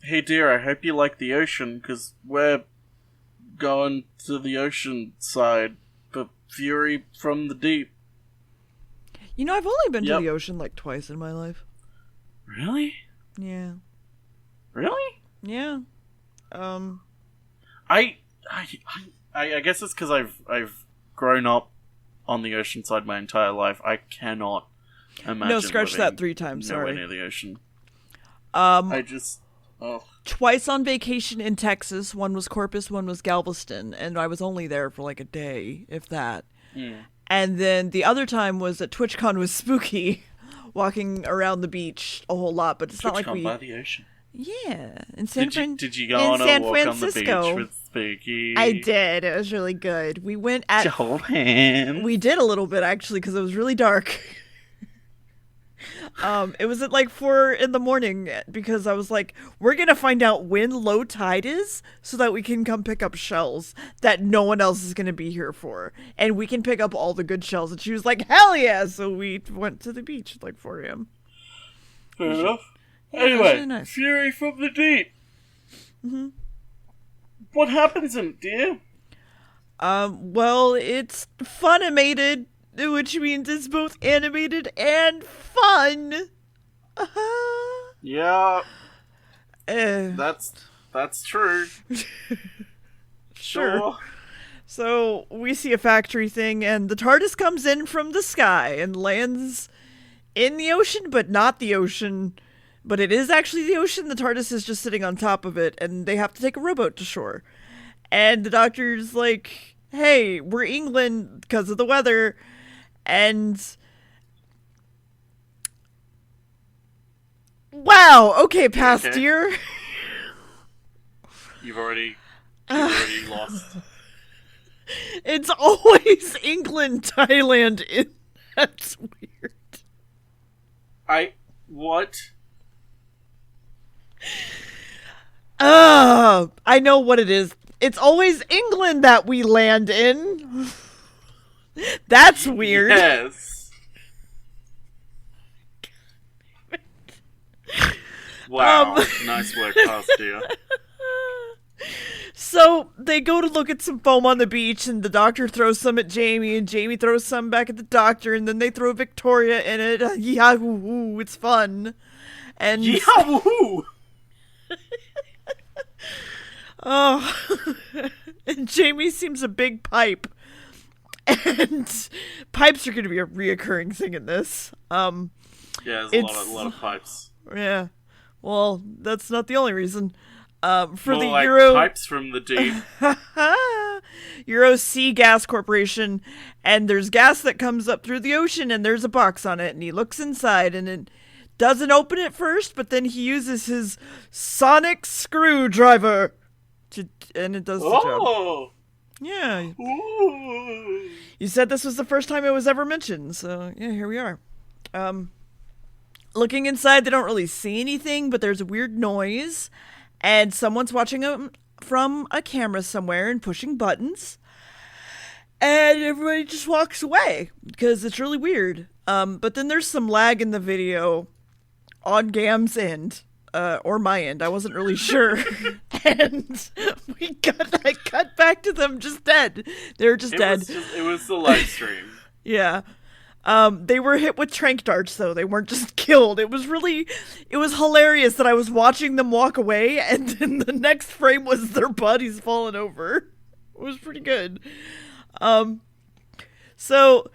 hey dear, I hope you like the ocean, because we're going to the ocean side. The Fury from the deep. You know, I've only been to Yep. the ocean like twice in my life. Really? Yeah. Really? Yeah. I guess it's because I've grown up on the ocean side my entire life. I cannot imagine. No, scratch living that 3 times. nowhere Sorry. near the ocean. Um, I just Twice on vacation in Texas. One was Corpus, one was Galveston, and I was only there for like a day, if that. And then the other time was at TwitchCon with Spooky, walking around the beach a whole lot. But it's not like TwitchCon we. by the ocean. Yeah, in Did you go on a San walk Francisco. on the beach with Spooky? I did. It was really good. We went at. To hold hands. We did a little bit actually because it was really dark. It was at like 4 a.m. because I was like, we're gonna find out when low tide is so that we can come pick up shells that no one else is gonna be here for, and we can pick up all the good shells. And she was like, hell yeah! So we went to the beach at like 4 a.m. Fair enough. Yeah, it was Anyway, really nice. Fury from the deep. What happens in it, dear? Well, it's Funimated, which means it's both animated and fun. Yeah, Uh, that's true. Sure. So we see a factory thing, and the TARDIS comes in from the sky and lands in the ocean, but not the ocean. But it is actually the ocean. The TARDIS is just sitting on top of it, and they have to take a rowboat to shore. And the doctor's like, hey, we're England because of the weather. And wow, okay, past Okay. year. You've already lost. It's always England, Thailand. That's weird. What? I know what it is. It's always England that we land in. That's weird. Yes. Wow. Nice work, past year. So they go to look at some foam on the beach, and the doctor throws some at Jamie, and Jamie throws some back at the doctor, and then they throw Victoria in it. Yahoo! It's fun. And Yahoo! oh, and Jamie seems a big pipe, and pipes are going to be a reoccurring thing in this. Yeah, there's a lot of pipes. Yeah. Well, that's not the only reason. For More the like Euro pipes from the deep. Euro Sea Gas Corporation, and there's gas that comes up through the ocean, and there's a box on it, and he looks inside, and it doesn't open it first, but then he uses his sonic screwdriver and it does the job. Oh! Yeah. Ooh. You said this was the first time it was ever mentioned, so yeah, here we are. Looking inside, they don't really see anything, but there's a weird noise, and someone's watching them from a camera somewhere and pushing buttons, and everybody just walks away because it's really weird. But then there's some lag in the video on Gamb's end, or my end. I wasn't really sure, and I cut back to them just dead. They're just dead. It was the live stream. Yeah. They were hit with trank darts, though. They weren't just killed. It was hilarious that I was watching them walk away, and then the next frame was their bodies falling over. It was pretty good. So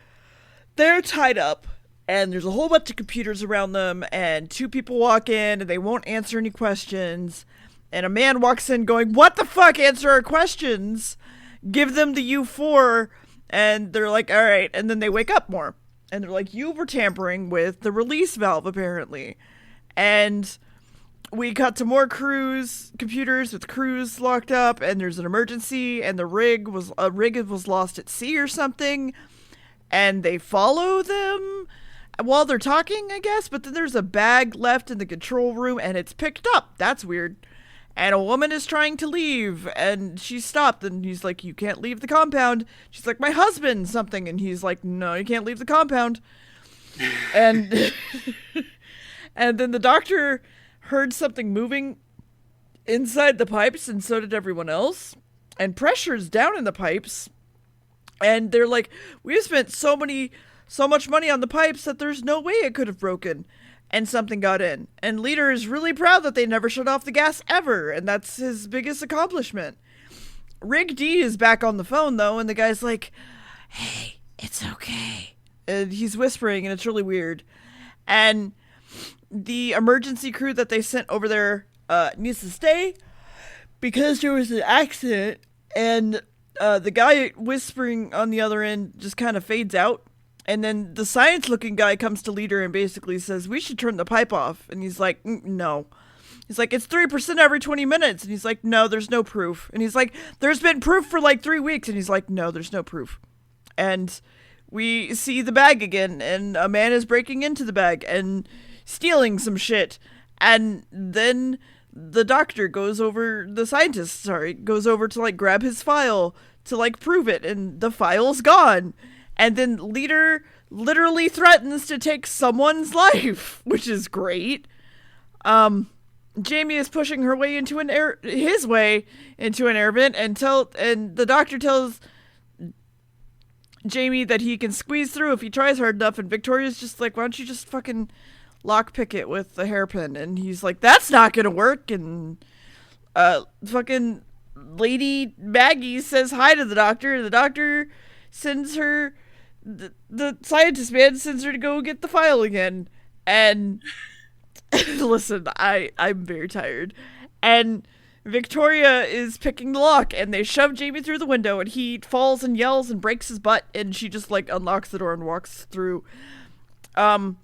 they're tied up, and there's a whole bunch of computers around them, and 2 people walk in, and they won't answer any questions. And a man walks in going, "What the fuck? Answer our questions. Give them the U4." And they're like, "All right." And then they wake up more. And they're like, "You were tampering with the release valve, apparently." And we cut to more computers with crews locked up, and there's an emergency, and a rig was lost at sea or something. And they follow them while they're talking, I guess. But then there's a bag left in the control room, and it's picked up. That's weird. And a woman is trying to leave, and she's stopped, and he's like, "You can't leave the compound." She's like, "My husband," something, and he's like, "No, you can't leave the compound." And and then the doctor heard something moving inside the pipes, and so did everyone else. And pressure's down in the pipes. And they're like, we've spent so much money on the pipes that there's no way it could have broken. And something got in. And Leader is really proud that they never shut off the gas ever. And that's his biggest accomplishment. Rig D is back on the phone, though, and the guy's like, hey, it's okay. And he's whispering, and it's really weird. And the emergency crew that they sent over there needs to stay because there was an accident, and the guy whispering on the other end just kind of fades out. And then the science-looking guy comes to Leader and basically says, we should turn the pipe off. And he's like, no. He's like, it's 3% every 20 minutes. And he's like, no, there's no proof. And he's like, there's been proof for like 3 weeks. And he's like, no, there's no proof. And we see the bag again, and a man is breaking into the bag and stealing some shit. And then the doctor goes over, the scientist, goes over to like grab his file to like prove it. And the file's gone. And then Leader literally threatens to take someone's life, which is great. Jamie is pushing her way into his way into an air vent, and the doctor tells Jamie that he can squeeze through if he tries hard enough, and Victoria's just like, why don't you just fucking lockpick it with the hairpin? And he's like, that's not gonna work. And fucking Lady Maggie says hi to the doctor. The doctor sends her, the scientist man sends her to go get the file again. And listen, I'm very tired. And Victoria is picking the lock, and they shove Jamie through the window, and he falls and yells and breaks his butt, and she just like unlocks the door and walks through. And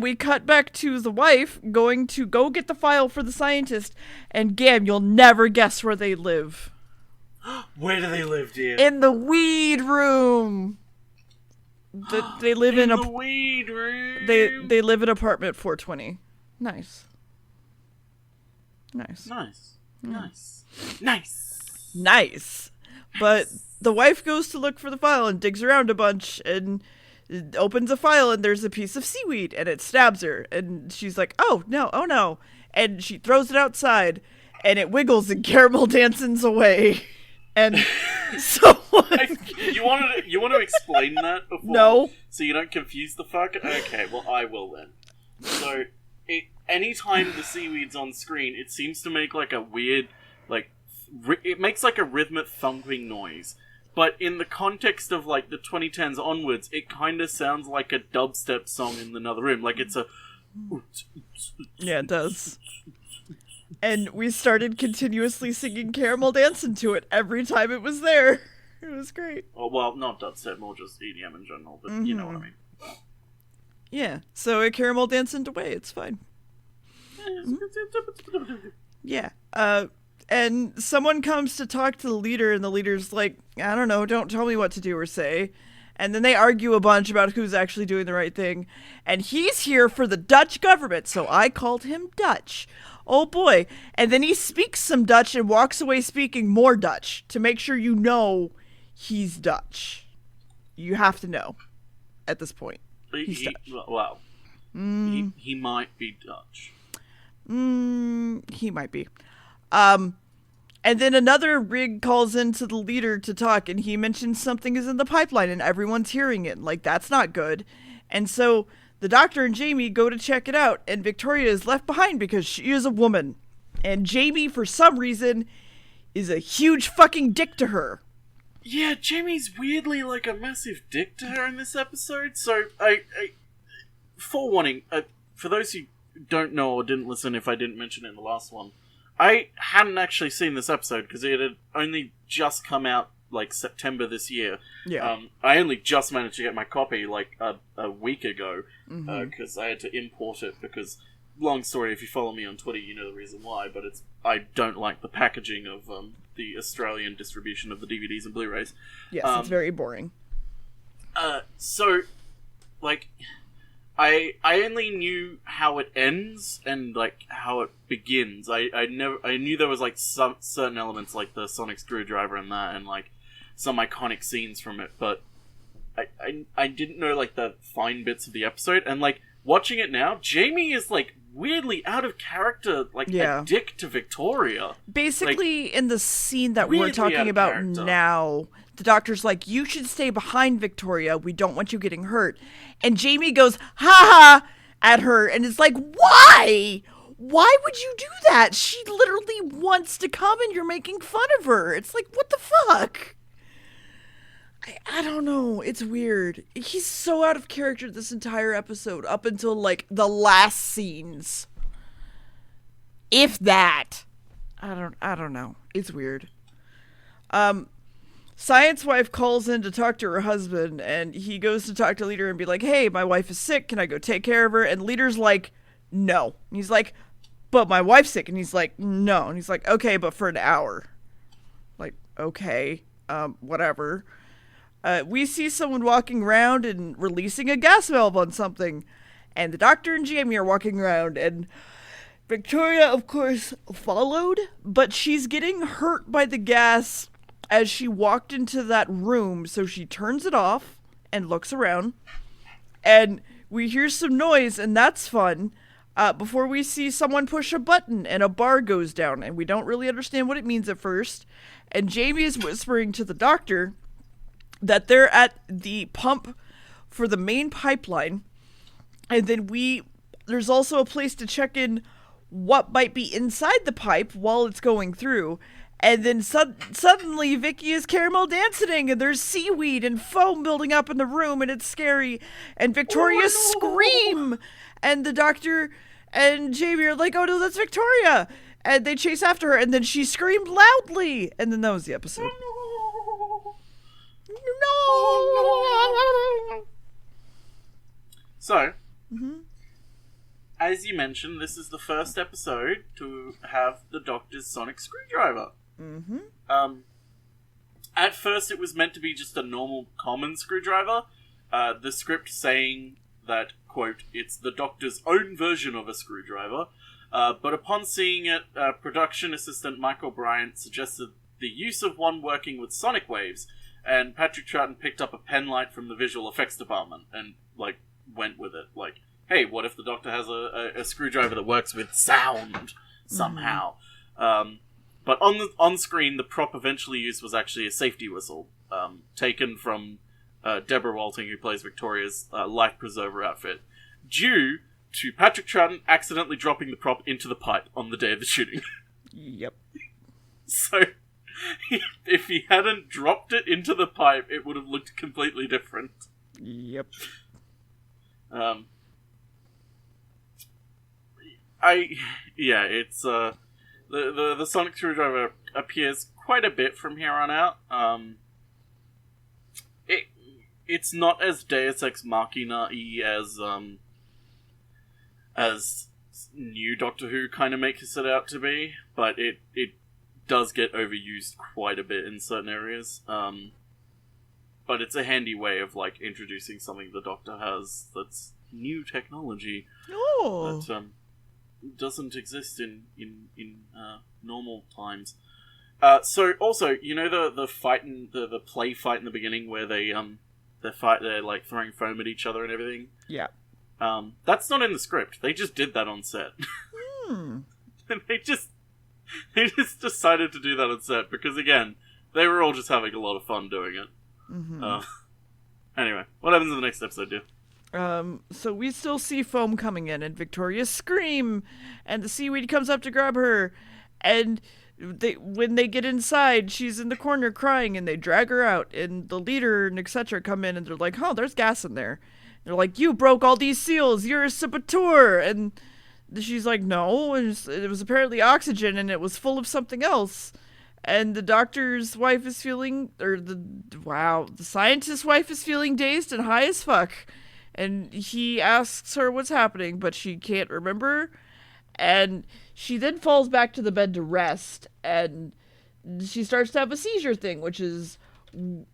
we cut back to the wife going to go get the file for the scientist, and Gamb, you'll never guess where they live. Where do they live, dear? In the weed room. They live in the weed room. They live in apartment 420. Nice. But the wife goes to look for the file and digs around a bunch and opens a file, and there's a piece of seaweed, and it stabs her, and she's like, oh no, and she throws it outside, and it wiggles and caramel dances away. And so you want to explain that before? No. So you don't confuse the fuck? Okay, well I will then. So anytime the seaweed's on screen, it seems to make like a weird, like it makes like a rhythmic thumping noise. But in the context of like the 2010s onwards, it kind of sounds like a dubstep song in another room. Like it's a... Yeah, it does. And we started continuously singing Caramel Dancing to it every time it was there. It was great. Oh, well, not dubstep, more just EDM in general, but you know what I mean. Yeah, so it Caramel Dancing away, it's fine. Yeah, and someone comes to talk to the leader, and the leader's like, I don't know, don't tell me what to do or say. And then they argue a bunch about who's actually doing the right thing. And he's here for the Dutch government, so I called him Dutch. Oh boy. And then he speaks some Dutch and walks away speaking more Dutch to make sure you know he's Dutch. You have to know at this point. He's Dutch. Well, he might be Dutch. He might be. And then another rig calls into the leader to talk, and he mentions something is in the pipeline, and everyone's hearing it. Like, that's not good. And so the doctor and Jamie go to check it out, and Victoria is left behind because she is a woman. And Jamie, for some reason, is a huge fucking dick to her. Yeah, Jamie's weirdly like a massive dick to her in this episode. So, forewarning, for those who don't know or didn't listen if I didn't mention it in the last one, I hadn't actually seen this episode because it had only just come out like September this year. Yeah. I only just managed to get my copy like a week ago because I had to import it because, long story, if you follow me on Twitter, you know the reason why, but I don't like the packaging of the Australian distribution of the DVDs and Blu-rays. Yes, it's very boring. So, like... I only knew how it ends and like how it begins. I knew there was like some certain elements like the sonic screwdriver and that and like some iconic scenes from it, but I didn't know like the fine bits of the episode. And like watching it now, Jamie is like weirdly out of character, like Yeah. a dick to Victoria. Basically, in the scene that we're weirdly out talking of about character. now, the doctor's like, you should stay behind, Victoria. We don't want you getting hurt. And Jamie goes, ha ha, at her. And it's like, why? Why would you do that? She literally wants to come and you're making fun of her. It's like, what the fuck? I don't know. It's weird. He's so out of character this entire episode up until like the last scenes. If that. I don't know. It's weird. Science wife calls in to talk to her husband, and he goes to talk to Leader and be like, hey, my wife is sick. Can I go take care of her? And Leader's like, no. And he's like, but my wife's sick. And he's like, no. And he's like, okay, but for an hour. Like, okay, whatever. We see someone walking around and releasing a gas valve on something. And the doctor and Jamie are walking around, and Victoria, of course, followed, but she's getting hurt by the gas as she walked into that room, so she turns it off and looks around, and we hear some noise, and that's fun, before we see someone push a button and a bar goes down, and we don't really understand what it means at first, and Jamie is whispering to the doctor that they're at the pump for the main pipeline, and then there's also a place to check in what might be inside the pipe while it's going through. And then suddenly Vicky is caramel dancing and there's seaweed and foam building up in the room and it's scary. And Victoria scream. And the doctor and Jamie are like, oh no, that's Victoria. And they chase after her and then she screamed loudly. And then that was the episode. No. So, as you mentioned, this is the first episode to have the Doctor's sonic screwdriver. At first, it was meant to be just a normal common screwdriver. The script saying that, quote, it's the Doctor's own version of a screwdriver. But upon seeing it, production assistant Michael Bryant suggested the use of one working with sonic waves, and Patrick Troughton picked up a pen light from the visual effects department and, like, went with it. Like, hey, what if the Doctor has a screwdriver that works with sound somehow? But on screen, the prop eventually used was actually a safety whistle, taken from Deborah Walting, who plays Victoria's life preserver outfit, due to Patrick Troughton accidentally dropping the prop into the pipe on the day of the shooting. Yep. So, if he hadn't dropped it into the pipe, it would have looked completely different. Yep. It's the sonic screwdriver appears quite a bit from here on out. It's not as Deus Ex Machina-y as new Doctor Who kind of makes it out to be, but it does get overused quite a bit in certain areas. But it's a handy way of like introducing something the Doctor has that's new technology that doesn't exist in normal times. So also, you know the fight in the play fight in the beginning where they're like throwing foam at each other and everything. Yeah. That's not in the script. They just did that on set. And they just decided to do that on set because again, they were all just having a lot of fun doing it. Anyway, what happens in the next episode, dear? So we still see foam coming in, and Victoria scream, and the seaweed comes up to grab her, and when they get inside, she's in the corner crying, and they drag her out, and the leader and etc. come in, and they're like, oh, there's gas in there. They're like, you broke all these seals, you're a saboteur, and she's like, no, it was apparently oxygen, and it was full of something else. And the doctor's wife is feeling, the scientist's wife is feeling dazed and high as fuck. And he asks her what's happening, but she can't remember. And she then falls back to the bed to rest. And she starts to have a seizure thing, which is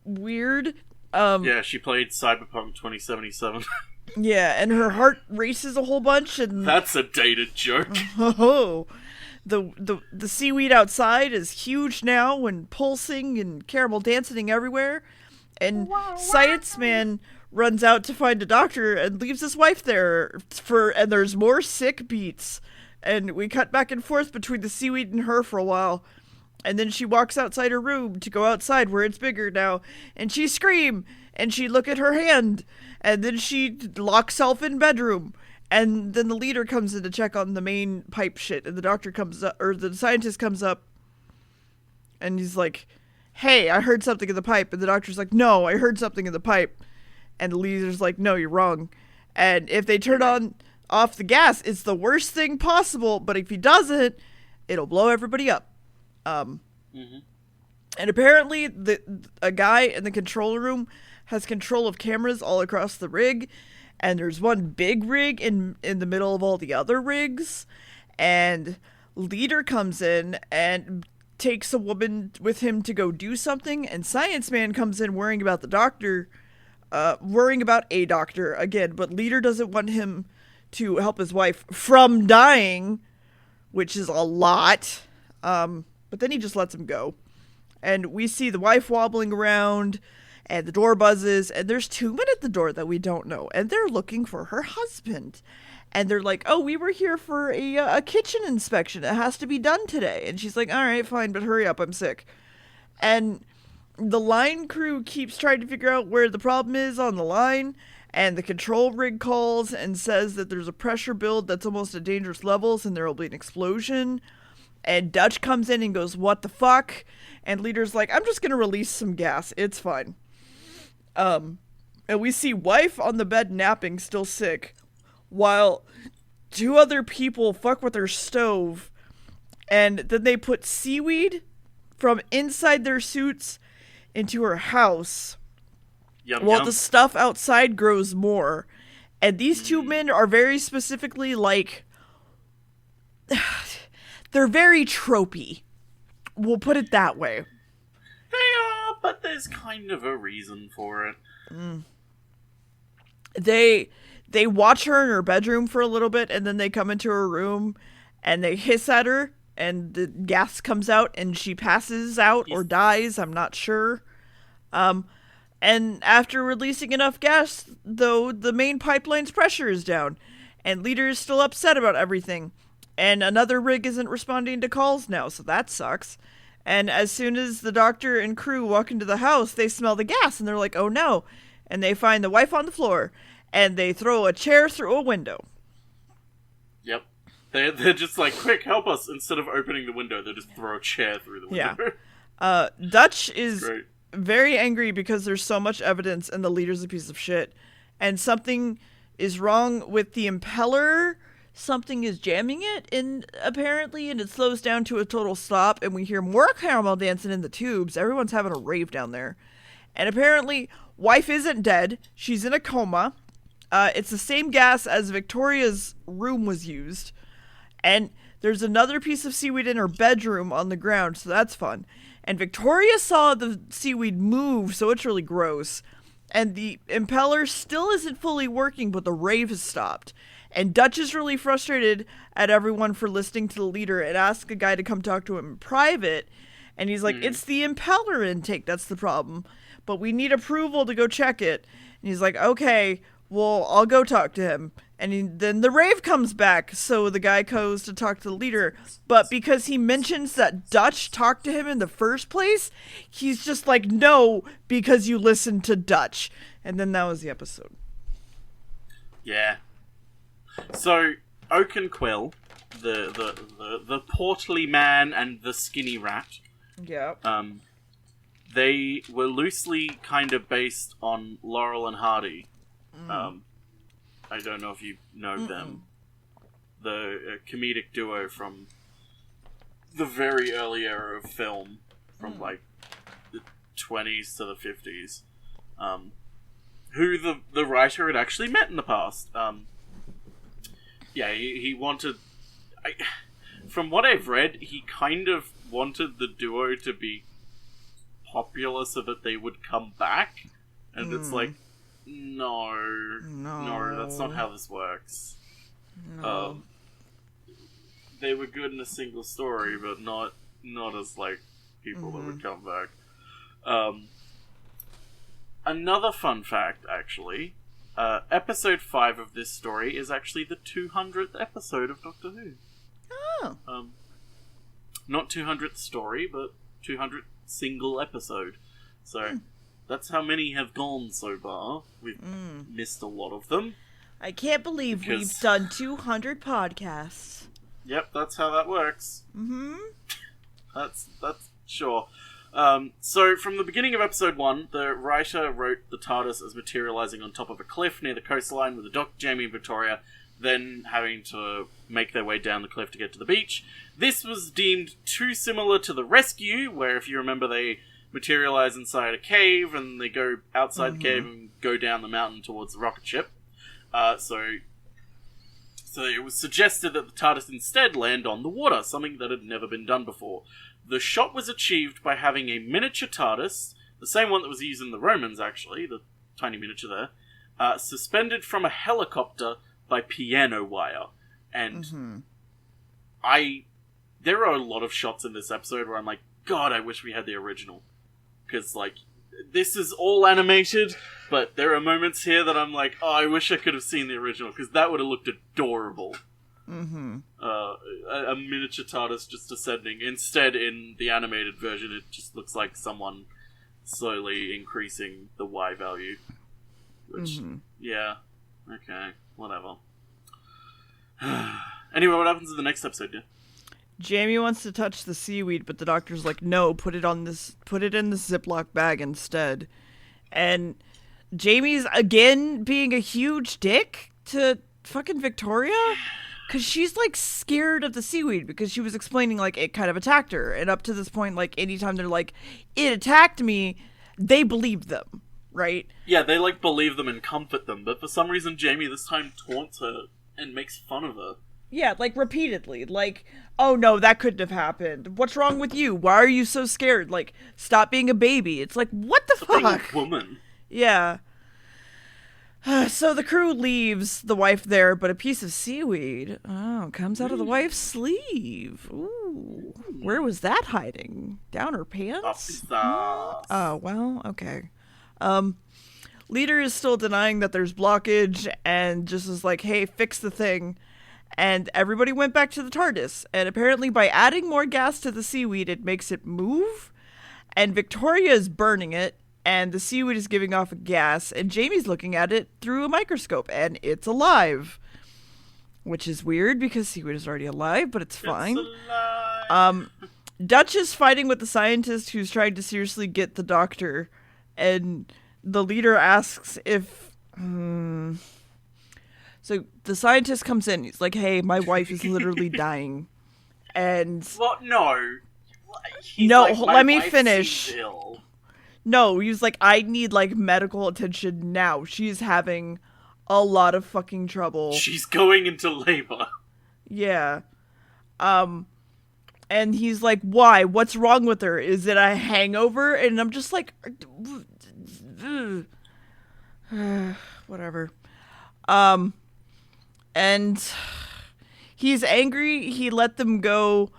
weird. Yeah, she played Cyberpunk 2077. Yeah, and her heart races a whole bunch. And that's a dated joke. Oh, the seaweed outside is huge now and pulsing and caramel dancing everywhere. And Science Man runs out to find a doctor and leaves his wife there and there's more sick beats. And we cut back and forth between the seaweed and her for a while. And then she walks outside her room to go outside where it's bigger now. And she scream. And she look at her hand. And then she locks herself in bedroom. And then the leader comes in to check on the main pipe shit. And the doctor comes up, or the scientist comes up. And he's like, hey, I heard something in the pipe. And the doctor's like, no, I heard something in the pipe. And the leader's like, no, you're wrong. And if they turn off the gas, it's the worst thing possible. But if he doesn't, it'll blow everybody up. And apparently a guy in the control room has control of cameras all across the rig. And there's one big rig in the middle of all the other rigs. And leader comes in and takes a woman with him to go do something. And Science Man comes in worrying about a doctor again, but leader doesn't want him to help his wife from dying, which is a lot. But then he just lets him go. And we see the wife wobbling around, and the door buzzes, and there's 2 men at the door that we don't know, and they're looking for her husband. And they're like, oh, we were here for a kitchen inspection. It has to be done today. And she's like, all right, fine, but hurry up, I'm sick. And the line crew keeps trying to figure out where the problem is on the line, and the control rig calls and says that there's a pressure build that's almost at dangerous levels and there will be an explosion. And Dutch comes in and goes, what the fuck? And leader's like, I'm just going to release some gas. It's fine. And we see wife on the bed napping, still sick, while 2 other people fuck with her stove. And then they put seaweed from inside their suits into her house. While the stuff outside grows more. And these 2 men are very specifically like... they're very tropey. We'll put it that way. They are, but there's kind of a reason for it. They watch her in her bedroom for a little bit, and then they come into her room, and they hiss at her, and the gas comes out, and she passes out or dies, I'm not sure. And after releasing enough gas, though, the main pipeline's pressure is down, and leader is still upset about everything. And another rig isn't responding to calls now, so that sucks. And as soon as the doctor and crew walk into the house, they smell the gas, and they're like, oh no. And they find the wife on the floor, and they throw a chair through a window. Yep. They're just like, quick, help us. Instead of opening the window, they just throw a chair through the window. Yeah. Dutch is very angry because there's so much evidence and the leader's a piece of shit. And something is wrong with the impeller. Something is jamming it, apparently, and it slows down to a total stop, and we hear more caramel dancing in the tubes. Everyone's having a rave down there. And apparently, wife isn't dead. She's in a coma. It's the same gas as Victoria's room was used. And there's another piece of seaweed in her bedroom on the ground, so that's fun. And Victoria saw the seaweed move, so it's really gross. And the impeller still isn't fully working, but the rave has stopped. And Dutch is really frustrated at everyone for listening to the leader and asks a guy to come talk to him in private. And he's like, it's the impeller intake that's the problem. But we need approval to go check it. And he's like, okay, well, I'll go talk to him. And then the rave comes back. So the guy goes to talk to the leader. But because he mentions that Dutch talked to him in the first place, he's just like, no, because you listened to Dutch. And then that was the episode. Yeah. So, Oak and Quill, the portly man and the skinny rat, they were loosely kind of based on Laurel and Hardy. I don't know if you know them. The comedic duo from the very early era of film, from like the 20s to the 50s, who the writer had actually met in the past. Yeah, he wanted... from what I've read, he kind of wanted the duo to be popular so that they would come back. And it's like, no, that's not how this works. No. They were good in a single story, but not as, like, people that would come back. another fun fact, actually, episode 5 of this story is actually the 200th episode of Doctor Who. Oh. Not 200th story, but 200th single episode. So, that's how many have gone so far. We've missed a lot of them. I can't believe we've done 200 podcasts. Yep, that's how that works. Mm-hmm. That's sure. So, from the beginning of episode 1, the writer wrote the TARDIS as materializing on top of a cliff near the coastline with the Doc, Jamie, and Victoria, then having to make their way down the cliff to get to the beach. This was deemed too similar to The Rescue, where, if you remember, they materialize inside a cave, and they go outside the cave and go down the mountain towards the rocket ship. So it was suggested that the TARDIS instead land on the water, something that had never been done before. The shot was achieved by having a miniature TARDIS, the same one that was used in the Romans, actually, the tiny miniature there, suspended from a helicopter by piano wire. And there are a lot of shots in this episode where I'm like, God, I wish we had the original. Because, like, this is all animated, but there are moments here that I'm like, oh, I wish I could have seen the original, because that would have looked adorable. A miniature TARDIS just descending. Instead, in the animated version, it just looks like someone slowly increasing the Y value. Which, yeah, okay, whatever. Anyway, what happens in the next episode, yeah? Jamie wants to touch the seaweed, but the doctor's like, no, put it in this Ziploc bag instead. And Jamie's again being a huge dick to fucking Victoria, because she's like scared of the seaweed, because she was explaining like it kind of attacked her, and up to this point, like anytime they're like, it attacked me, they believe them, right? Yeah, they like believe them and comfort them, but for some reason Jamie this time taunts her and makes fun of her. Yeah, like, repeatedly. Like, oh, no, that couldn't have happened. What's wrong with you? Why are you so scared? Like, stop being a baby. It's like, what the fuck? Being a woman. Yeah. So the crew leaves the wife there, but a piece of seaweed, comes out of the wife's sleeve. Ooh. Where was that hiding? Down her pants? Oh, well, okay. Leader is still denying that there's blockage and just is like, hey, fix the thing. And everybody went back to the TARDIS. And apparently by adding more gas to the seaweed, it makes it move. And Victoria is burning it. And the seaweed is giving off a gas. And Jamie's looking at it through a microscope. And it's alive. Which is weird because seaweed is already alive, but it's fine. It's alive. Dutch is fighting with the scientist who's trying to seriously get the doctor. And the leader asks if... So the scientist comes in. He's like, hey, my wife is literally dying. And... Well, no. Let me finish. No, he was like, I need, like, medical attention now. She's having a lot of fucking trouble. She's going into labor. Yeah. And he's like, why? What's wrong with her? Is it a hangover? And I'm just like... whatever. And he's angry. He let them go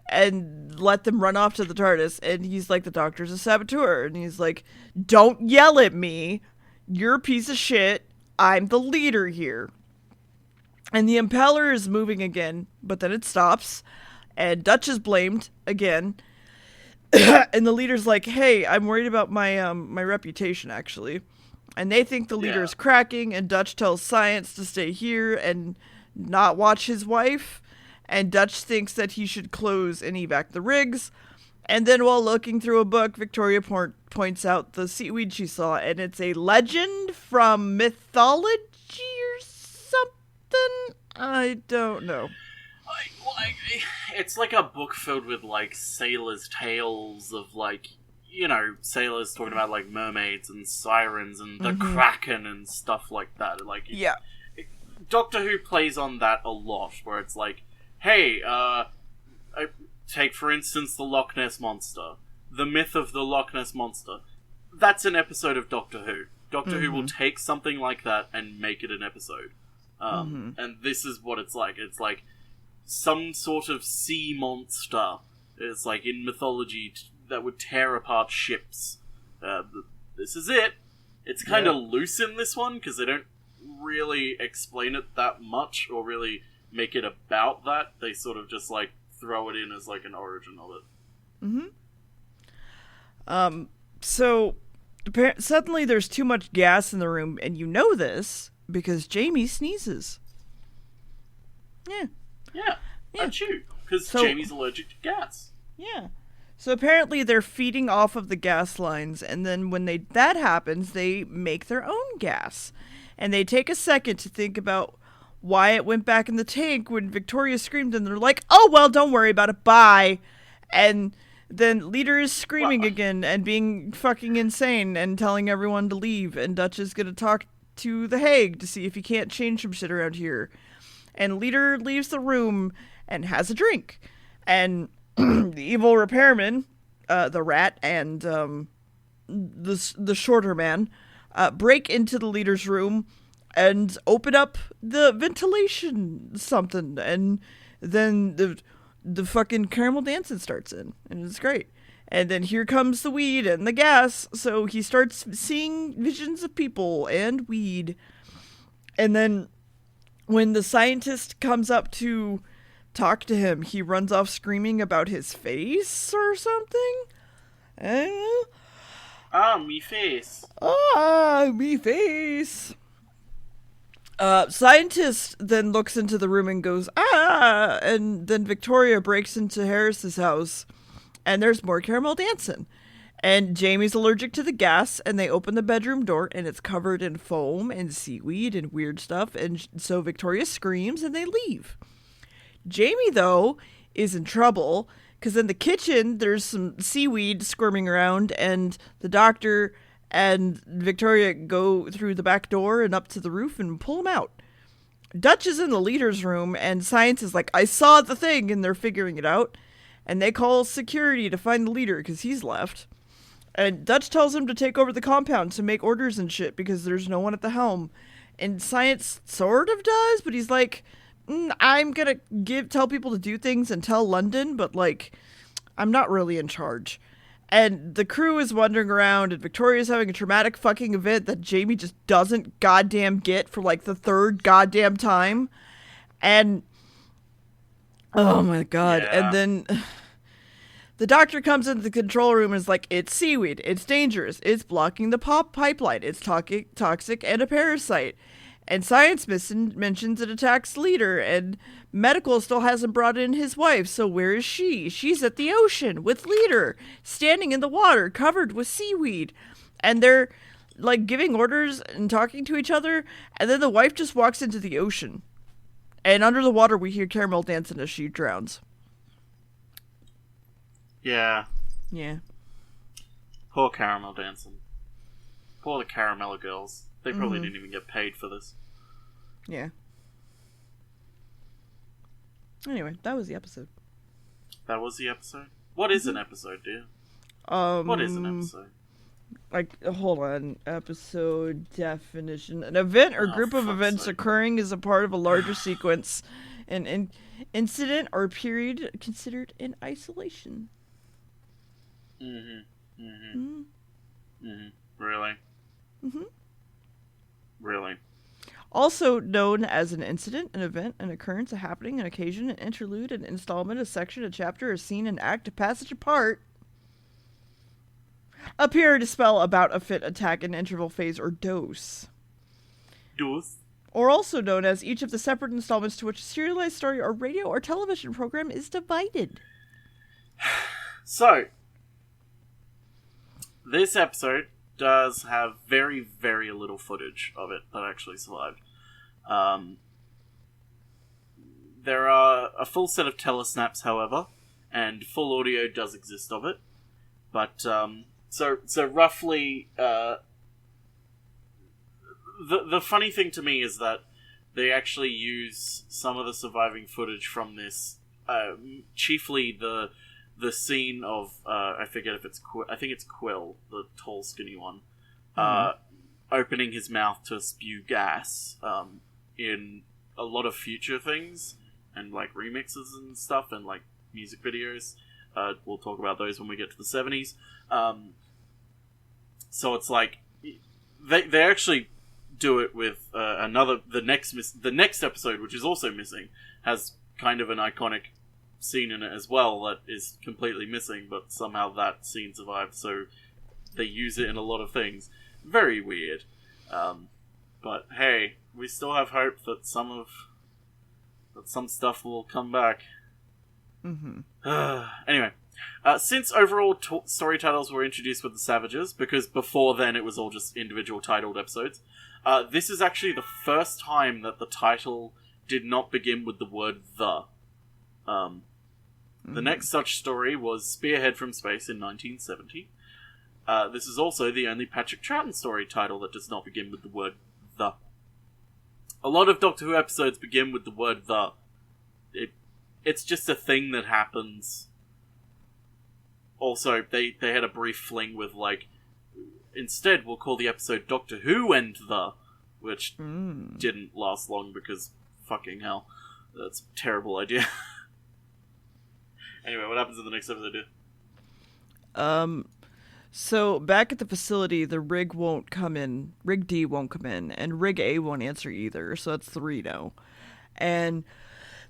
and let them run off to the TARDIS. And he's like, the doctor's a saboteur. And he's like, don't yell at me. You're a piece of shit. I'm the leader here. And the impeller is moving again, but then it stops. And Dutch is blamed again. And the leader's like, hey, I'm worried about my my reputation, actually. And they think the leader is cracking, and Dutch tells Science to stay here and not watch his wife. And Dutch thinks that he should close and evac the rigs. And then while looking through a book, Victoria points out the seaweed she saw, and it's a legend from mythology or something? I don't know. It's like a book filled with, like, sailors' tales of, like... You know, sailors talking about, like, mermaids and sirens and the Kraken and stuff like that. Like, yeah. Doctor Who plays on that a lot, where it's like, hey, take, for instance, the Loch Ness Monster. The myth of the Loch Ness Monster. That's an episode of Doctor Who. Doctor Who will take something like that and make it an episode. And this is what it's like. It's like some sort of sea monster. It's like in mythology... that would tear apart ships. This is it. It's kind of loose in this one, because they don't really explain it that much, or really make it about that. They sort of just, like, throw it in as, like, an origin of it. So, suddenly there's too much gas in the room, and you know this, because Jamie sneezes. Yeah. Yeah. Achoo. Because Jamie's allergic to gas. Yeah. So apparently they're feeding off of the gas lines, and then when that happens, they make their own gas. And they take a second to think about why it went back in the tank when Victoria screamed, and they're like, oh, well, don't worry about it, bye. And then Leader is screaming again and being fucking insane and telling everyone to leave, and Dutch is going to talk to the Hague to see if he can't change some shit around here. And Leader leaves the room and has a drink. And the evil repairman, the rat, and the shorter man break into the Leader's room and open up the ventilation something. And then the fucking caramel dancing starts in. And it's great. And then here comes the weed and the gas. So he starts seeing visions of people and weed. And then when the scientist comes up to talk to him, he runs off screaming about his face or something. Me face. Me face. Scientist then looks into the room and goes, and then Victoria breaks into Harris's house, and there's more caramel dancing. And Jamie's allergic to the gas, and they open the bedroom door, and it's covered in foam and seaweed and weird stuff, and so Victoria screams, and they leave. Jamie, though, is in trouble, because in the kitchen, there's some seaweed squirming around, and the doctor and Victoria go through the back door and up to the roof and pull him out. Dutch is in the Leader's room, and Science is like, I saw the thing, and they're figuring it out. And they call security to find the Leader, because he's left. And Dutch tells him to take over the compound to make orders and shit, because there's no one at the helm. And Science sort of does, but he's like, I'm gonna tell people to do things and tell London, but, like, I'm not really in charge. And the crew is wandering around, and Victoria's having a traumatic fucking event that Jamie just doesn't goddamn get for, like, the third goddamn time. And, oh my god. Yeah. And then the doctor comes into the control room and is like, it's seaweed, it's dangerous, it's blocking the pipeline, it's toxic and a parasite. And Science mentions it attacks Leader, and Medical still hasn't brought in his wife, so where is she? She's at the ocean with Leader, standing in the water, covered with seaweed. And they're, like, giving orders and talking to each other, and then the wife just walks into the ocean. And under the water, we hear Caramel dancing as she drowns. Yeah. Yeah. Poor Caramel dancing. Poor the Caramella girls. They probably didn't even get paid for this. Yeah. Anyway, that was the episode. That was the episode? What is an episode, dear? What is an episode? Like, hold on. Episode definition. An event or group of events occurring as a part of a larger sequence. An incident or period considered in isolation. Really? Really? Also known as an incident, an event, an occurrence, a happening, an occasion, an interlude, an installment, a section, a chapter, a scene, an act, a passage, a part. A period to spell about a fit, attack, an interval, phase, or dose. Dose? Or also known as each of the separate installments to which a serialized story or radio or television program is divided. So, this episode does have very, very little footage of it that actually survived. There are a full set of telesnaps, however, and full audio does exist of it. But, so roughly, the funny thing to me is that they actually use some of the surviving footage from this, chiefly the scene of, I forget if it's I think it's Quill, the tall, skinny one, opening his mouth to spew gas, in a lot of future things, and, like, remixes and stuff, and, like, music videos. We'll talk about those when we get to the 70s. So it's like, they actually do it with the next episode, which is also missing, has kind of an iconic scene in it as well that is completely missing, but somehow that scene survived, so they use it in a lot of things. Very weird. But hey, we still have hope that some stuff will come back. Anyway, since overall story titles were introduced with the Savages, because before then it was all just individual titled episodes, this is actually the first time that the title did not begin with the word "the." The next such story was Spearhead from Space in 1970. This is also the only Patrick Troughton story title that does not begin with the word "the." A lot of Doctor Who episodes begin with the word "the." It's just a thing that happens. Also, they had a brief fling with, like, instead we'll call the episode Doctor Who and the, which didn't last long because fucking hell. That's a terrible idea. Anyway, what happens in the next episode, dude? So back at the facility, the rig won't come in. Rig D won't come in, and Rig A won't answer either. So that's 3 now. And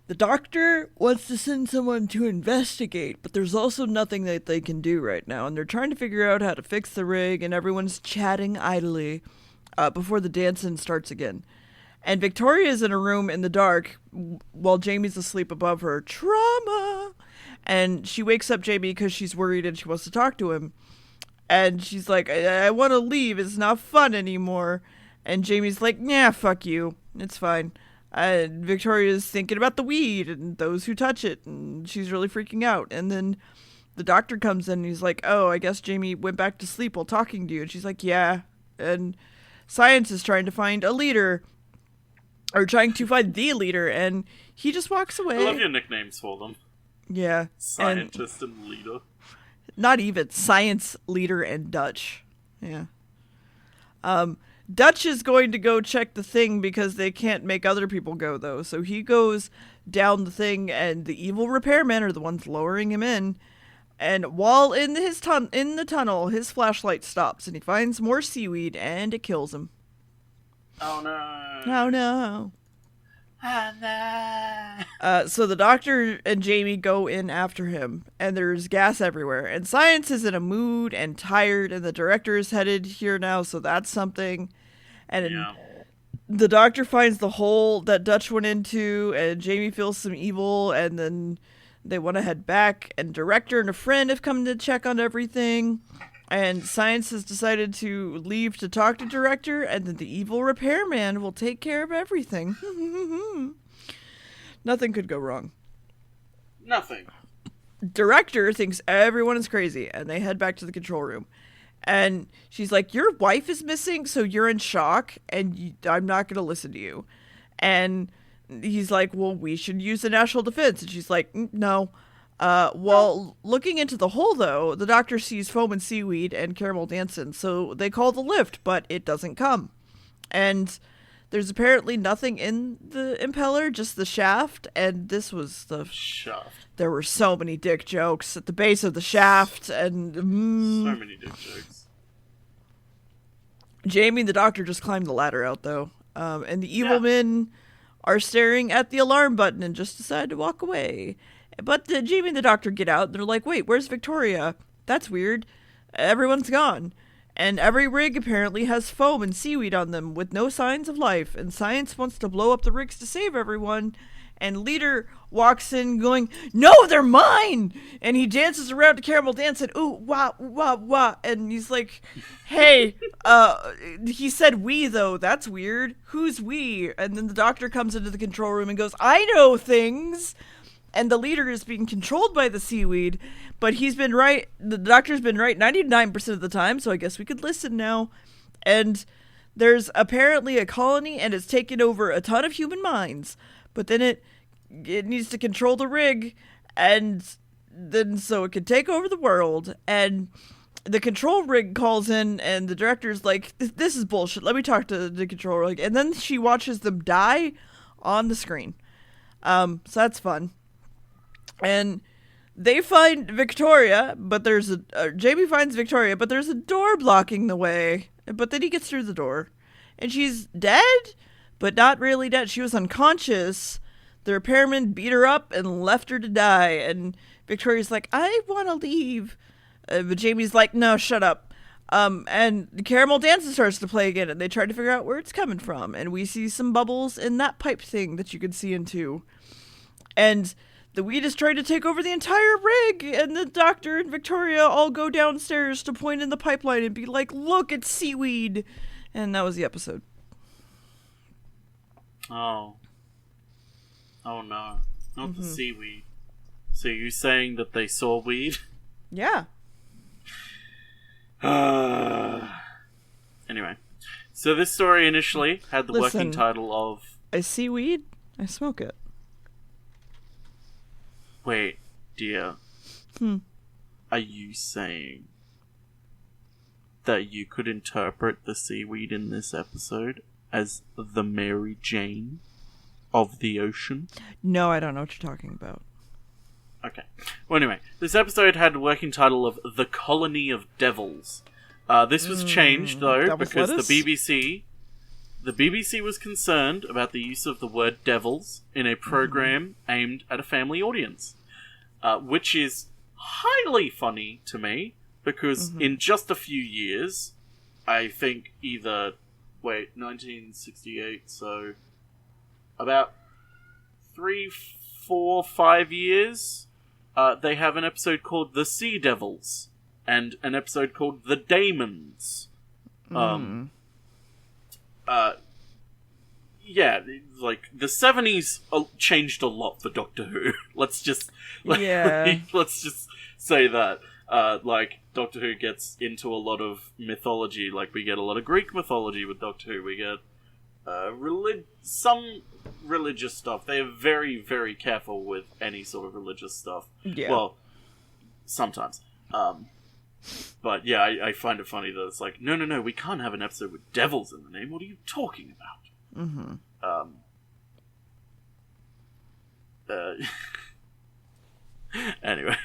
the doctor wants to send someone to investigate, but there's also nothing that they can do right now. And they're trying to figure out how to fix the rig, and everyone's chatting idly before the dancing starts again. And Victoria's in a room in the dark while Jamie's asleep above her. Trauma! And she wakes up Jamie because she's worried and she wants to talk to him. And she's like, I want to leave. It's not fun anymore. And Jamie's like, nah, fuck you. It's fine. And Victoria's thinking about the weed and those who touch it. And she's really freaking out. And then the doctor comes in and he's like, oh, I guess Jamie went back to sleep while talking to you. And she's like, yeah. And Science is trying to find a leader. Or trying to find the leader. And he just walks away. I love your nicknames for them. Yeah. Scientist and leader. Not even. Science, leader, and Dutch. Yeah. Dutch is going to go check the thing because they can't make other people go, though. So he goes down the thing, and the evil repairmen are the ones lowering him in. And while in in the tunnel, his flashlight stops, and he finds more seaweed, and it kills him. Oh, no. Oh, no. Oh, no. So the doctor and Jamie go in after him, and there's gas everywhere. And Science is in a mood and tired, and the director is headed here now, so that's something. And the doctor finds the hole that Dutch went into, and Jamie feels some evil, and then they want to head back. And director and a friend have come to check on everything. And Science has decided to leave to talk to director, and then the evil repairman will take care of everything. Nothing could go wrong. Nothing. Director thinks everyone is crazy, and they head back to the control room. And she's like, your wife is missing, so you're in shock, and I'm not going to listen to you. And he's like, well, we should use the national defense. And she's like, no. Well, looking into the hole, though, the doctor sees foam and seaweed and caramel dancing, so they call the lift, but it doesn't come. And there's apparently nothing in the impeller, just the shaft, and this was the... Shaft. There were so many dick jokes at the base of the shaft, and... So many dick jokes. Jamie and the doctor just climbed the ladder out, though. And the evil men are staring at the alarm button and just decide to walk away. But Jamie and the doctor get out, and they're like, wait, where's Victoria? That's weird. Everyone's gone. And every rig apparently has foam and seaweed on them with no signs of life. And Science wants to blow up the rigs to save everyone. And Leader walks in going, no, they're mine! And he dances around to caramel dance and ooh, wah, wah, wah. And he's like, hey, he said we, though. That's weird. Who's we? And then the doctor comes into the control room and goes, I know things! And the leader is being controlled by the seaweed, but he's been right. The doctor's been right 99% of the time, so I guess we could listen now. And there's apparently a colony, and it's taken over a ton of human minds. But then it needs to control the rig, and then so it can take over the world. And the control rig calls in, and the director's like, this is bullshit. Let me talk to the control rig. And then she watches them die on the screen. So that's fun. And they find Victoria, but Jamie finds Victoria, but there's a door blocking the way. but then he gets through the door, and she's dead, but not really dead. She was unconscious. The repairman beat her up and left her to die, and Victoria's like, I want to leave. But Jamie's like, no, shut up. And the caramel dance starts to play again, and they try to figure out where it's coming from, and we see some bubbles in that pipe thing that you can see into. And the weed is trying to take over the entire rig, and the doctor and Victoria all go downstairs to point in the pipeline and be like, look, it's seaweed. And that was the episode. Oh. Oh no. Not the seaweed. So you're saying that they saw weed? Yeah. Anyway. So this story initially had the working title of... I see weed, I smoke it. Wait, dear. Are you saying that you could interpret the seaweed in this episode as the Mary Jane of the ocean? No, I don't know what you're talking about. Okay. Well, anyway, this episode had the working title of The Colony of Devils. This was changed, though, because the BBC was concerned about the use of the word devils in a program aimed at a family audience, which is highly funny to me, because in just a few years, I think 1968, so about 3, 4, 5 years, they have an episode called The Sea Devils, and an episode called The Daemons. Yeah, like, the 70s changed a lot for Doctor Who. let's just say that. Like, Doctor Who gets into a lot of mythology. Like, we get a lot of Greek mythology with Doctor Who. We get some religious stuff. They are very, very careful with any sort of religious stuff. Yeah. Well, sometimes. But yeah, I find it funny that it's like, no, we can't have an episode with devils in the name. What are you talking about? Anyway.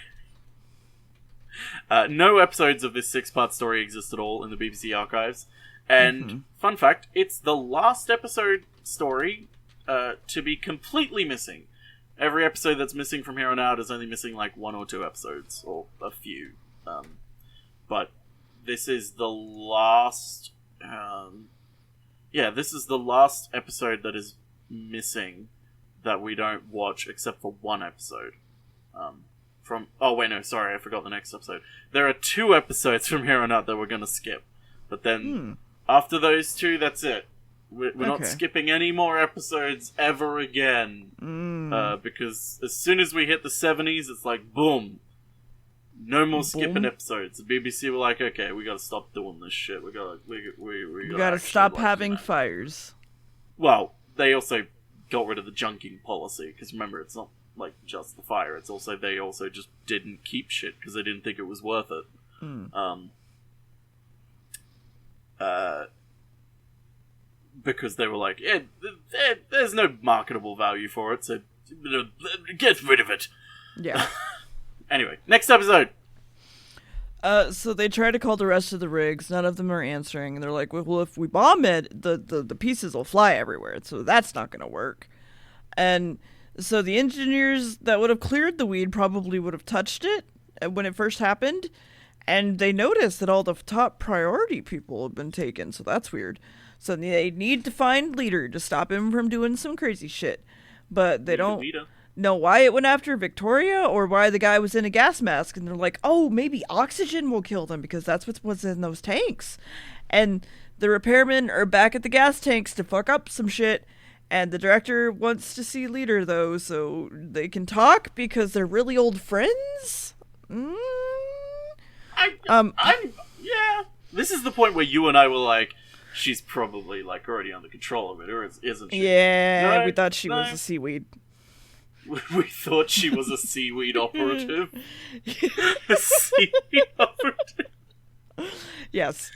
No episodes of this 6-part story exist at all in the BBC archives. And, fun fact, it's the last episode story to be completely missing. Every episode that's missing from here on out is only missing like 1 or 2 episodes, or a few. But this is the last... this is the last episode that is missing that we don't watch, except for one episode. I forgot the next episode. There are 2 episodes from here on out that we're going to skip. But then, after those 2, that's it. We're not skipping any more episodes ever again. Because as soon as we hit the 70s, it's like, boom. No more skipping episodes. The BBC were like, okay, we gotta stop doing this shit. We gotta stop having fires. Well, they also got rid of the junking policy, because remember, it's not like just the fire. It's also, they also just didn't keep shit because they didn't think it was worth it. Because they were like, there's no marketable value for it, so get rid of it. Yeah. Anyway, next episode. So they try to call the rest of the rigs. None of them are answering. And they're like, well, if we bomb it, the pieces will fly everywhere. So that's not going to work. And so the engineers that would have cleared the weed probably would have touched it when it first happened. And they noticed that all the top priority people have been taken. So that's weird. So they need to find leader to stop him from doing some crazy shit. But they don't know why it went after Victoria or why the guy was in a gas mask. And they're like, oh, maybe oxygen will kill them because that's what was in those tanks. And the repairmen are back at the gas tanks to fuck up some shit. And the director wants to see leader, though, so they can talk because they're really old friends? Yeah. This is the point where you and I were like, she's probably, like, already under control of it, or isn't she? Yeah, we thought she was a seaweed. We thought she was a seaweed operative. A seaweed operative. Yes.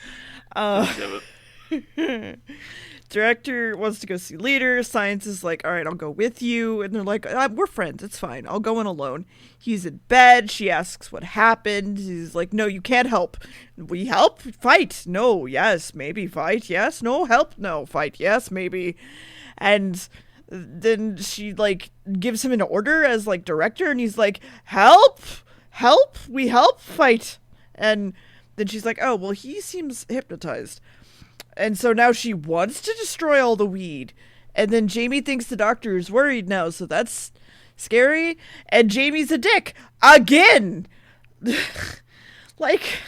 Director wants to go see Leader. Science is like, all right, I'll go with you. And they're like, we're friends. It's fine. I'll go in alone. He's in bed. She asks what happened. He's like, no, you can't help. We help? Fight. No. Yes. Maybe. Fight. Yes. No. Help. No. Fight. Yes. Maybe. And then she, like, gives him an order as, like, director. And he's like, help. Help. We help. Fight. And then she's like, oh, well, he seems hypnotized. And so now she wants to destroy all the weed. And then Jamie thinks the doctor is worried now, so that's scary. And Jamie's a dick. Again! Like,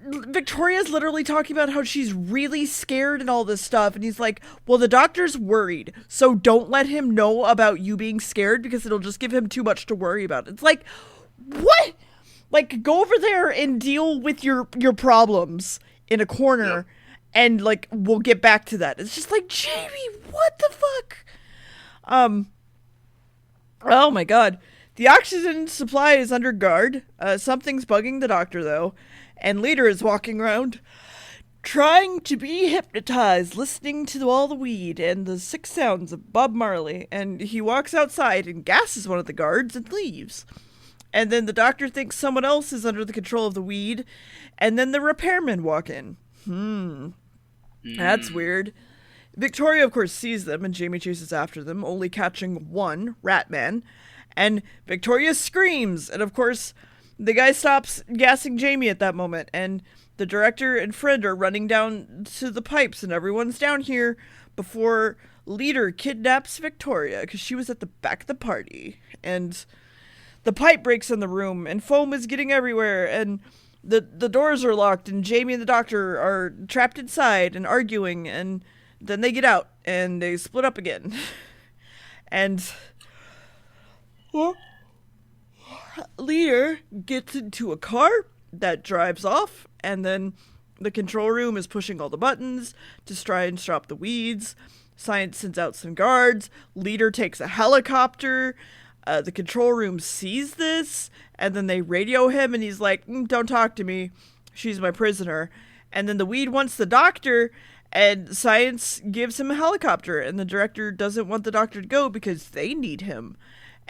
Victoria's literally talking about how she's really scared and all this stuff. And he's like, well, the doctor's worried, so don't let him know about you being scared because it'll just give him too much to worry about. It's like, what? Like, go over there and deal with your problems in a corner, and, like, we'll get back to that. It's just like, Jamie, what the fuck? Oh my god. The oxygen supply is under guard. Something's bugging the doctor, though, and Leader is walking around trying to be hypnotized, listening to all the weed and the sick sounds of Bob Marley, and he walks outside and gasses one of the guards and leaves. And then the doctor thinks someone else is under the control of the weed. And then the repairmen walk in. That's weird. Victoria, of course, sees them, and Jamie chases after them, only catching one, Ratman. And Victoria screams. And, of course, the guy stops gassing Jamie at that moment. And the director and friend are running down to the pipes, and everyone's down here before Leader kidnaps Victoria, because she was at the back of the party. And the pipe breaks in the room, and foam is getting everywhere, and the doors are locked, and Jamie and the doctor are trapped inside and arguing, and then they get out, and they split up again. And Leader gets into a car that drives off, and then the control room is pushing all the buttons to try and stop the weeds. Science sends out some guards. Leader takes a helicopter. The control room sees this, and then they radio him, and he's like, don't talk to me. She's my prisoner. And then the weed wants the doctor, and Science gives him a helicopter, and the director doesn't want the doctor to go because they need him.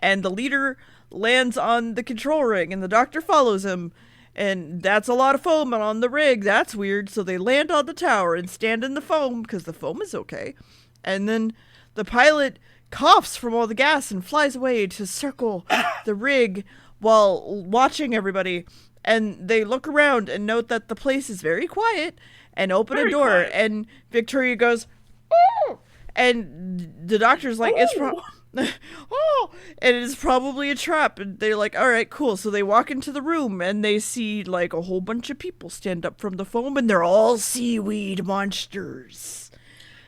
And the Leader lands on the control ring, and the doctor follows him, and that's a lot of foam on the rig. That's weird. So they land on the tower and stand in the foam because the foam is okay. And then the pilot coughs from all the gas and flies away to circle the rig while watching everybody. And they look around and note that the place is very quiet and open a door. Quiet. And Victoria goes, oh! And the doctor's like, it's oh! And it's probably a trap. And they're like, all right, cool. So they walk into the room and they see like a whole bunch of people stand up from the foam, and they're all seaweed monsters.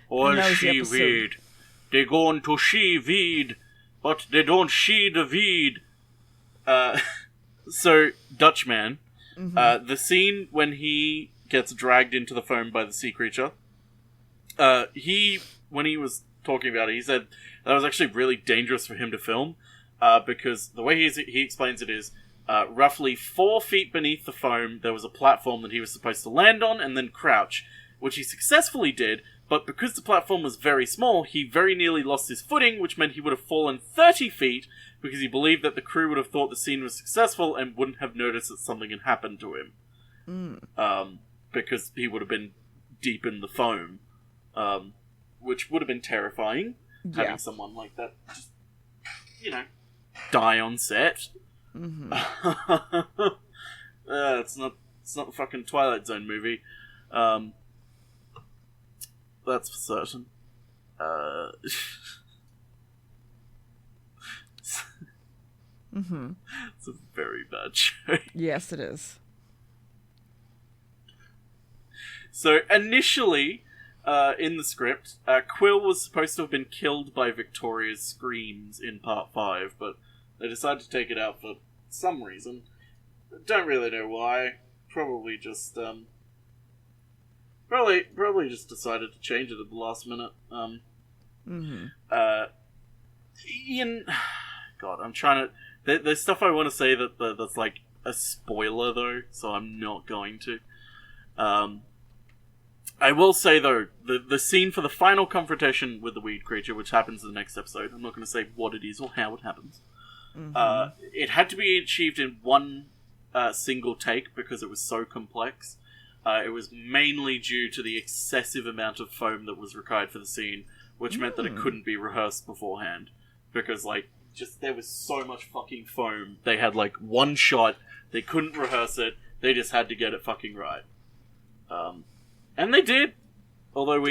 All seaweed. They go into she-weed, but they don't she the weed. So, Dutchman, the scene when he gets dragged into the foam by the sea creature, when he was talking about it, he said that was actually really dangerous for him to film, because the way he explains it is, roughly 4 feet beneath the foam, there was a platform that he was supposed to land on and then crouch, which he successfully did. But because the platform was very small, he very nearly lost his footing, which meant he would have fallen 30 feet, because he believed that the crew would have thought the scene was successful and wouldn't have noticed that something had happened to him. Because he would have been deep in the foam. Which would have been terrifying, having someone like that just, die on set. It's not the fucking Twilight Zone movie. That's for certain. It's a very bad show. Yes, it is. So, initially, in the script, Quill was supposed to have been killed by Victoria's screams in Part 5, but they decided to take it out for some reason. Don't really know why. Probably just, Probably just decided to change it at the last minute. Ian... God, I'm trying to... There's stuff I want to say that's like a spoiler, though, so I'm not going to. I will say, though, the scene for the final confrontation with the weed creature, which happens in the next episode, I'm not going to say what it is or how it happens. It had to be achieved in one single take because it was so complex. It was mainly due to the excessive amount of foam that was required for the scene, which meant that it couldn't be rehearsed beforehand. Because, like, just there was so much fucking foam. They had, like, one shot, they couldn't rehearse it, they just had to get it fucking right. And they did! Although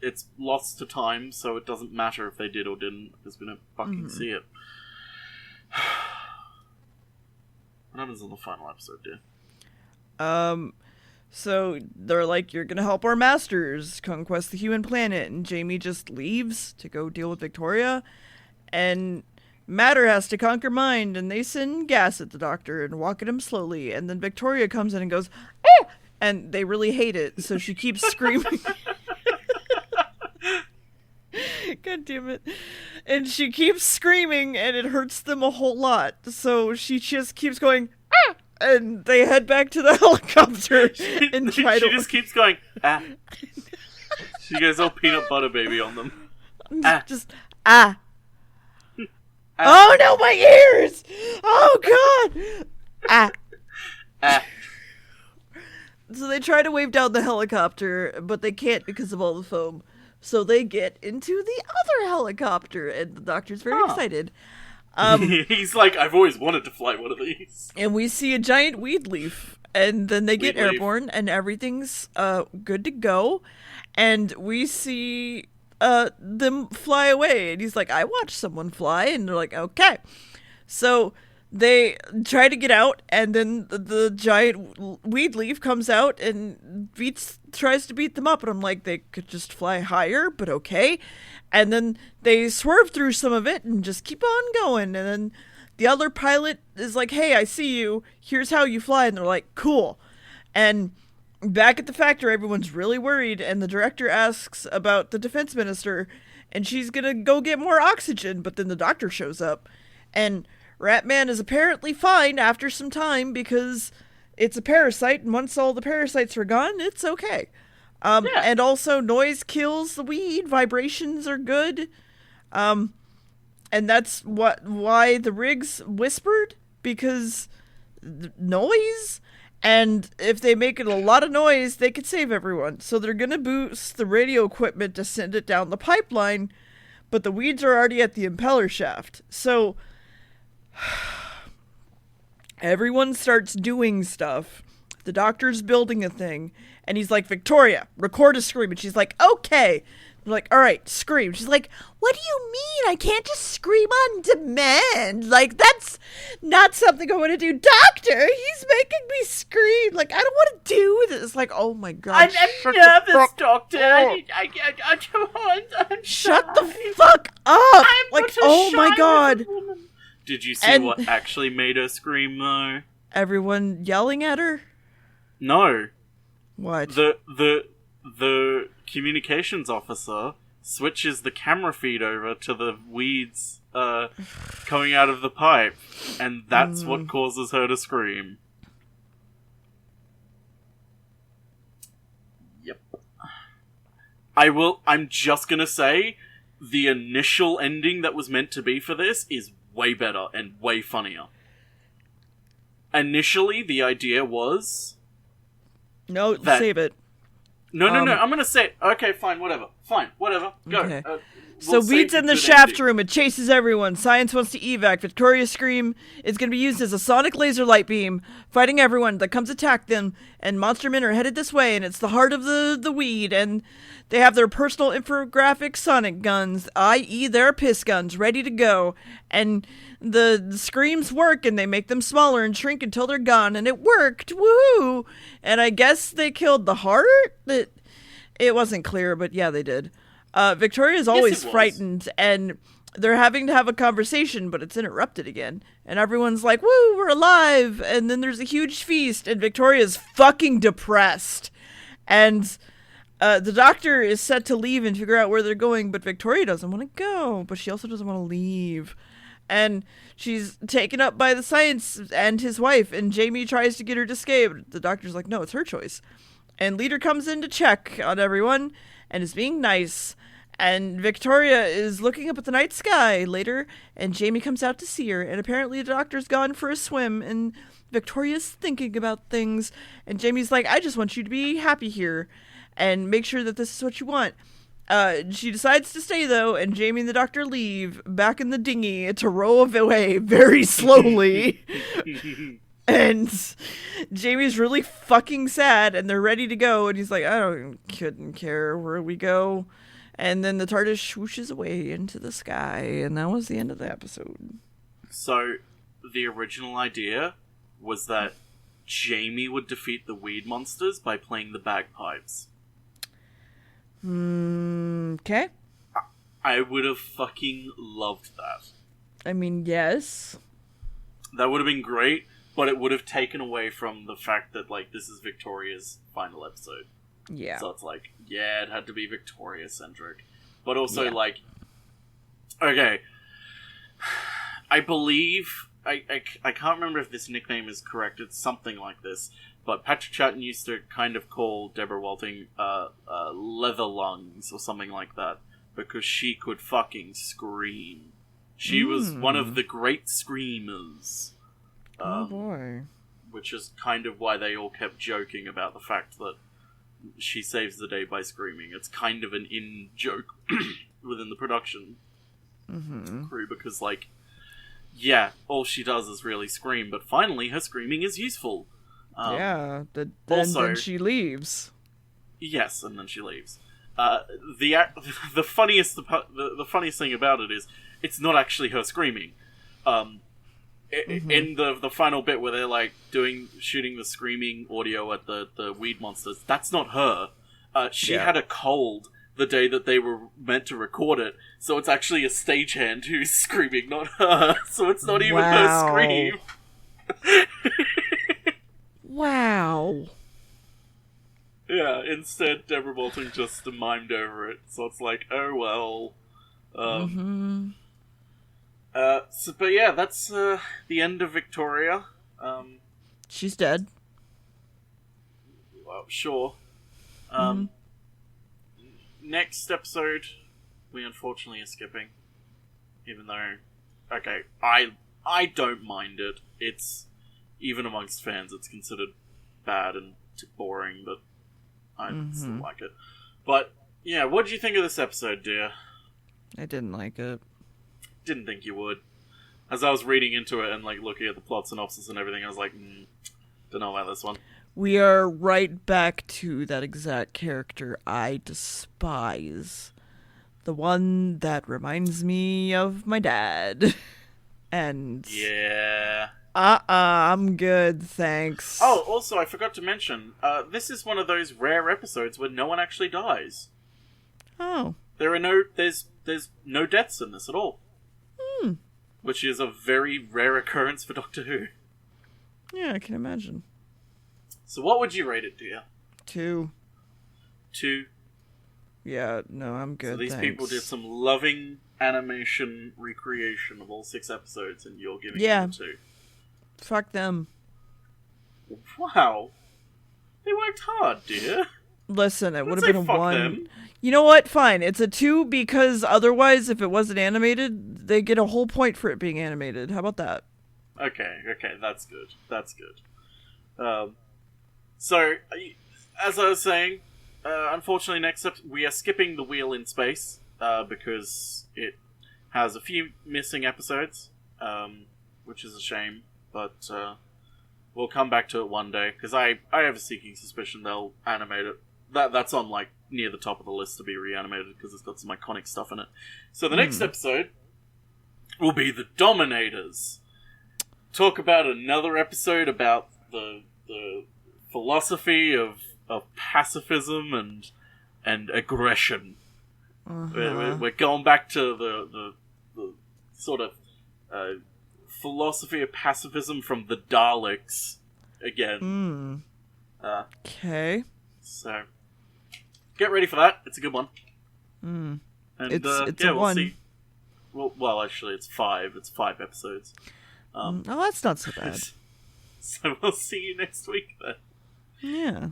it's lost to time, so it doesn't matter if they did or didn't, because we don't fucking see it. What happens in the final episode, dear? So they're like, you're gonna help our masters conquest the human planet, and Jamie just leaves to go deal with Victoria, and Matter has to conquer mind, and they send gas at the doctor and walk at him slowly, and then Victoria comes in and goes, ah! And they really hate it, so she keeps screaming. God damn it. And she keeps screaming, and it hurts them a whole lot, so she just keeps going, ah! And they head back to the helicopter and try to... She just keeps going, ah. She goes all peanut butter baby on them. Ah. Just, ah. Oh no, my ears! Oh god! Ah. Ah. So they try to wave down the helicopter, but they can't because of all the foam. So they get into the other helicopter, and the doctor's very excited. He's like, I've always wanted to fly one of these. And we see a giant weed leaf, and then they get Weed leaf. airborne, and everything's good to go. And we see them fly away, and he's like, I watched someone fly, and they're like, okay. So they try to get out, and then the giant weed leaf comes out and tries to beat them up, and I'm like, they could just fly higher, but okay. And then they swerve through some of it and just keep on going, and then the other pilot is like, hey, I see you, here's how you fly, and they're like, cool. And back at the factory, everyone's really worried, and the director asks about the defense minister, and she's gonna go get more oxygen, but then the doctor shows up, and Ratman is apparently fine after some time because it's a parasite, and once all the parasites are gone, it's okay. And also noise kills the weed, vibrations are good. And that's why the rigs whispered, because noise, and if they make it a lot of noise, they could save everyone. So they're gonna boost the radio equipment to send it down the pipeline, but the weeds are already at the impeller shaft. So everyone starts doing stuff. The doctor's building a thing, and he's like, Victoria, record a scream. And she's like, okay. I'm like, all right, scream. She's like, what do you mean? I can't just scream on demand. Like, that's not something I want to do. Doctor, he's making me scream. Like, I don't want to do this. Like, oh my God. I'm nervous, Doctor. I don't want. Shut the fuck up. Like, oh my God. Did you see what actually made her scream, though? Everyone yelling at her? No. What? The communications officer switches the camera feed over to the weeds coming out of the pipe, and that's what causes her to scream. Yep. I'm just gonna say, the initial ending that was meant to be for this is way better and way funnier. Initially, the idea was... No, save it. No, I'm gonna say it. Okay, fine, whatever. Go. Okay. So Weed's in the shaft room. It chases everyone. Science wants to evac. Victoria's scream is going to be used as a sonic laser light beam, fighting everyone that comes attack them. And monster men are headed this way, and it's the heart of the weed. And they have their personal infographic sonic guns, i.e. their piss guns, ready to go. And the screams work, and they make them smaller and shrink until they're gone. And it worked. Woohoo! And I guess they killed the heart? It wasn't clear, but yeah, they did. Victoria's always frightened, and they're having to have a conversation, but it's interrupted again. And everyone's like, woo, we're alive! And then there's a huge feast, and Victoria's fucking depressed. And the doctor is set to leave and figure out where they're going, but Victoria doesn't want to go, but she also doesn't want to leave. And she's taken up by the science and his wife, and Jamie tries to get her to escape. The doctor's like, no, it's her choice. And Leader comes in to check on everyone and is being nice. And Victoria is looking up at the night sky later, and Jamie comes out to see her. And apparently the doctor's gone for a swim, and Victoria's thinking about things. And Jamie's like, I just want you to be happy here and make sure that this is what you want. She decides to stay, though, and Jamie and the doctor leave back in the dinghy to row away very slowly. And Jamie's really fucking sad, and they're ready to go, and he's like, couldn't care where we go. And then the TARDIS swooshes away into the sky, and that was the end of the episode. So, the original idea was that Jamie would defeat the weed monsters by playing the bagpipes. Okay. I would have fucking loved that. I mean, yes. That would have been great, but it would have taken away from the fact that, like, this is Victoria's final episode. Yeah. So it's like, yeah, it had to be Victoria-centric. But also, like, okay, I believe, I can't remember if this nickname is correct, it's something like this, but Patrick Troughton used to kind of call Deborah Walting leather lungs or something like that, because she could fucking scream. She was one of the great screamers. Oh boy. Which is kind of why they all kept joking about the fact that she saves the day by screaming. It's kind of an in-joke within the production crew, because, like, yeah, all she does is really scream, but finally her screaming is useful. Then she leaves. Yes, and then she leaves. The funniest thing about it is it's not actually her screaming. In the final bit where they're like shooting the screaming audio at the weed monsters, that's not her. She had a cold the day that they were meant to record it, so it's actually a stagehand who's screaming, not her. So it's not even her scream. Wow. Yeah, instead Deborah Bolton just mimed over it, so it's like, oh well. But yeah, that's the end of Victoria. She's dead. Well, sure. Next episode, we unfortunately are skipping. Even though, okay, I don't mind it. It's, even amongst fans, it's considered bad and boring, but I still like it. But, yeah, what did you think of this episode, dear? I didn't like it. Didn't think you would. As I was reading into it and, like, looking at the plot synopsis and everything, I was like, don't know about this one. We are right back to that exact character I despise. The one that reminds me of my dad. And... yeah. I'm good, thanks. Oh, also, I forgot to mention, this is one of those rare episodes where no one actually dies. Oh. There's no deaths in this at all. Which is a very rare occurrence for Doctor Who. Yeah, I can imagine. So what would you rate it, dear? 2. 2? Yeah, no, I'm good, So these thanks. people did some loving animation recreation of all 6 episodes, and you're giving them a 2. Fuck them. Wow. They worked hard, dear. Listen, it would have been a 1. Them. You know what? Fine. It's a 2 because otherwise, if it wasn't animated, they get a whole point for it being animated. How about that? Okay, that's good. So, as I was saying, unfortunately, next up, we are skipping The Wheel in Space, because it has a few missing episodes, which is a shame, but we'll come back to it one day, because I have a sneaking suspicion they'll animate it. That's on, like, near the top of the list to be reanimated, because it's got some iconic stuff in it. So the next episode will be The Dominators. Talk about another episode about the philosophy of pacifism and aggression. We're going back to the sort of philosophy of pacifism from the Daleks again. Okay. So get ready for that. It's a good one. And It's yeah, a we'll 1. see. Well, actually, it's 5. It's 5 episodes. Oh, that's not so bad. So we'll see you next week then. Yeah.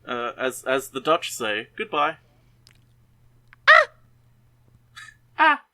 as the Dutch say, goodbye. Ah!